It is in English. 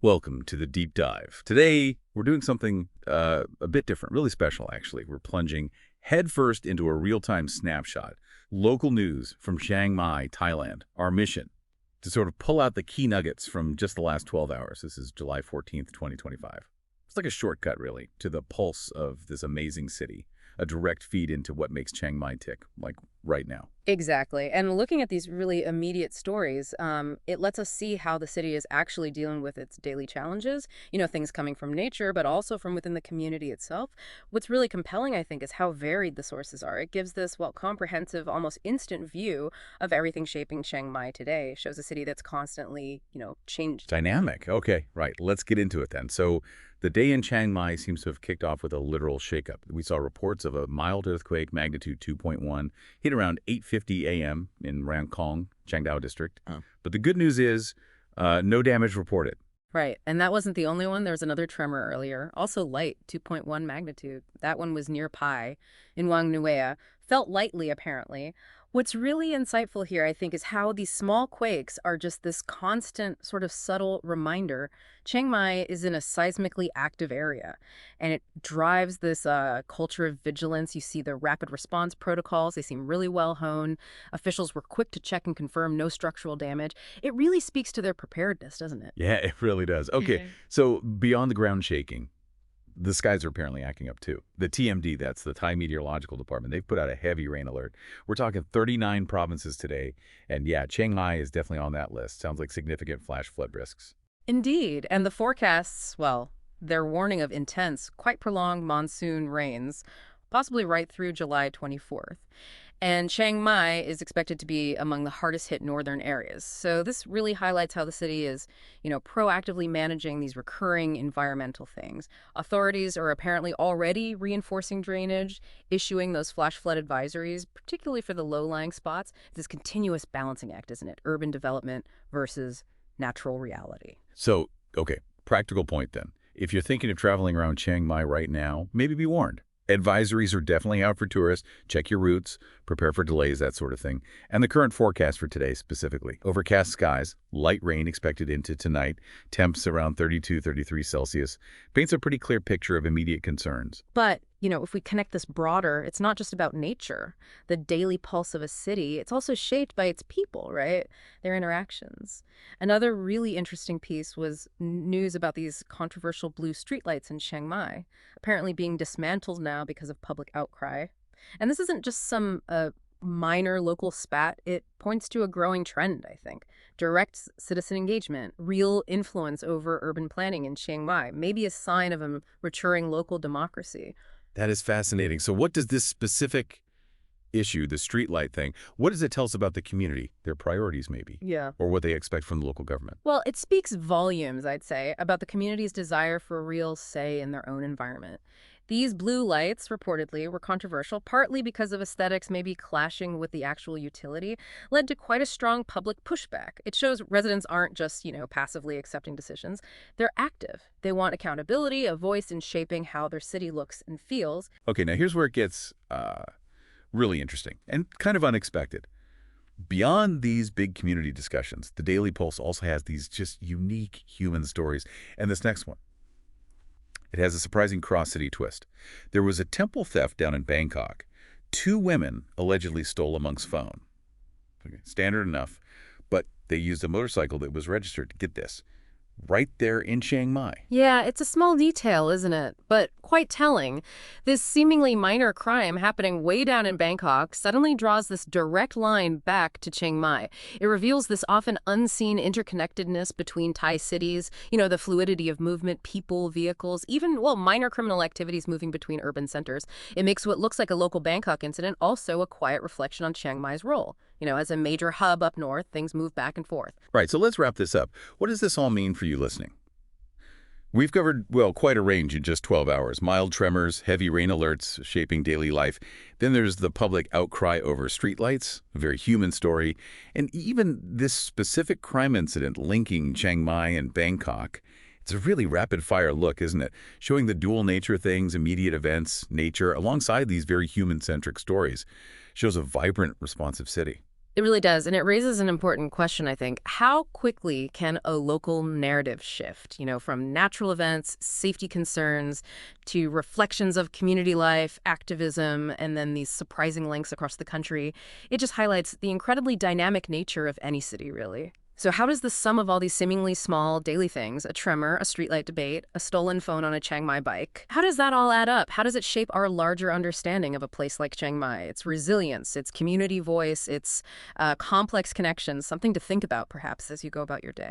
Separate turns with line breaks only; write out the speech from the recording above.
Welcome to the deep dive. Today, we're doing something a bit different, really special, actually. We're plunging headfirst into a real-time snapshot. Local news from Chiang Mai, Thailand. Our mission, to sort of pull out the key nuggets from just the last 12 hours. This is July 14th, 2025. It's like a shortcut, really, to the pulse of this amazing city. A direct feed into what makes Chiang Mai tick, like right now.
Exactly. And looking at these really immediate stories, it lets us see how the city is actually dealing with its daily challenges, things coming from nature, but also from within the community itself. What's really compelling, I think, is how varied the sources are. It gives this, comprehensive, almost instant view of everything shaping Chiang Mai today. It shows a city that's constantly, changing.
Dynamic. Okay, right. Let's get into it then. So the day in Chiang Mai seems to have kicked off with a literal shakeup. We saw reports of a mild earthquake, magnitude 2.1, hit around 8:50 a.m. in Rankong, Chiang Dao district.
Oh.
But the good news is no damage reported.
Right. And that wasn't the only one. There was another tremor earlier, also light, 2.1 magnitude. That one was near Pai in Wang Nuea. Felt lightly, apparently. What's really insightful here, I think, is how these small quakes are just this constant, sort of subtle reminder. Chiang Mai is in a seismically active area, and it drives this culture of vigilance. You see the rapid response protocols. They seem really well honed. Officials were quick to check and confirm no structural damage. It really speaks to their preparedness, doesn't it?
Yeah, it really does. Okay, so beyond the ground shaking, the skies are apparently acting up too. The TMD, that's the Thai Meteorological Department, they've put out a heavy rain alert. We're talking 39 provinces today, and yeah, Chiang Mai is definitely on that list. Sounds like significant flash flood risks.
Indeed. And the forecasts, they're warning of intense, quite prolonged monsoon rains, possibly right through July 24th. And Chiang Mai is expected to be among the hardest hit northern areas. So this really highlights how the city is, proactively managing these recurring environmental things. Authorities are apparently already reinforcing drainage, issuing those flash flood advisories, particularly for the low-lying spots. This continuous balancing act, isn't it? Urban development versus natural reality.
So, okay, practical point then. If you're thinking of traveling around Chiang Mai right now, maybe be warned. Advisories are definitely out for tourists. Check your routes, prepare for delays, that sort of thing. And the current forecast for today specifically. Overcast skies, light rain expected into tonight, temps around 32, 33 Celsius. Paints a pretty clear picture of immediate concerns.
But, if we connect this broader, it's not just about nature, the daily pulse of a city. It's also shaped by its people, right? Their interactions. Another really interesting piece was news about these controversial blue streetlights in Chiang Mai, apparently being dismantled now because of public outcry. And this isn't just some minor local spat. It points to a growing trend, I think. Direct citizen engagement, real influence over urban planning in Chiang Mai, maybe a sign of a maturing local democracy.
That is fascinating. So what does this specific issue, the streetlight thing, what does it tell us about the community, their priorities maybe,
Yeah.
or what they expect from the local government?
Well, it speaks volumes, I'd say, about the community's desire for a real say in their own environment. These blue lights, reportedly, were controversial, partly because of aesthetics maybe clashing with the actual utility, led to quite a strong public pushback. It shows residents aren't just, passively accepting decisions. They're active. They want accountability, a voice in shaping how their city looks and feels.
Okay, now here's where it gets really interesting and kind of unexpected. Beyond these big community discussions, the Daily Pulse also has these just unique human stories. And this next one, it has a surprising cross-city twist. There was a temple theft down in Bangkok. 2 women allegedly stole a monk's phone. Okay, standard enough, but they used a motorcycle that was registered, get this, right there in Chiang Mai.
Yeah, it's a small detail, isn't it? But quite telling. This seemingly minor crime happening way down in Bangkok suddenly draws this direct line back to Chiang Mai. It reveals this often unseen interconnectedness between Thai cities, the fluidity of movement, people, vehicles, even, minor criminal activities moving between urban centers. It makes what looks like a local Bangkok incident also a quiet reflection on Chiang Mai's role. As a major hub up north, things move back and forth.
Right, so let's wrap this up. What does this all mean for you listening? We've covered, quite a range in just 12 hours. Mild tremors, heavy rain alerts shaping daily life. Then there's the public outcry over streetlights, a very human story. And even this specific crime incident linking Chiang Mai and Bangkok. It's a really rapid-fire look, isn't it? Showing the dual nature of things, immediate events, nature, alongside these very human-centric stories. Shows a vibrant, responsive city.
It really does, and it raises an important question, I think. How quickly can a local narrative shift, from natural events, safety concerns, to reflections of community life, activism, and then these surprising links across the country? It just highlights the incredibly dynamic nature of any city, really. So how does the sum of all these seemingly small daily things, a tremor, a streetlight debate, a stolen phone on a Chiang Mai bike, how does that all add up? How does it shape our larger understanding of a place like Chiang Mai? Its resilience, its community voice, its complex connections, something to think about perhaps as you go about your day.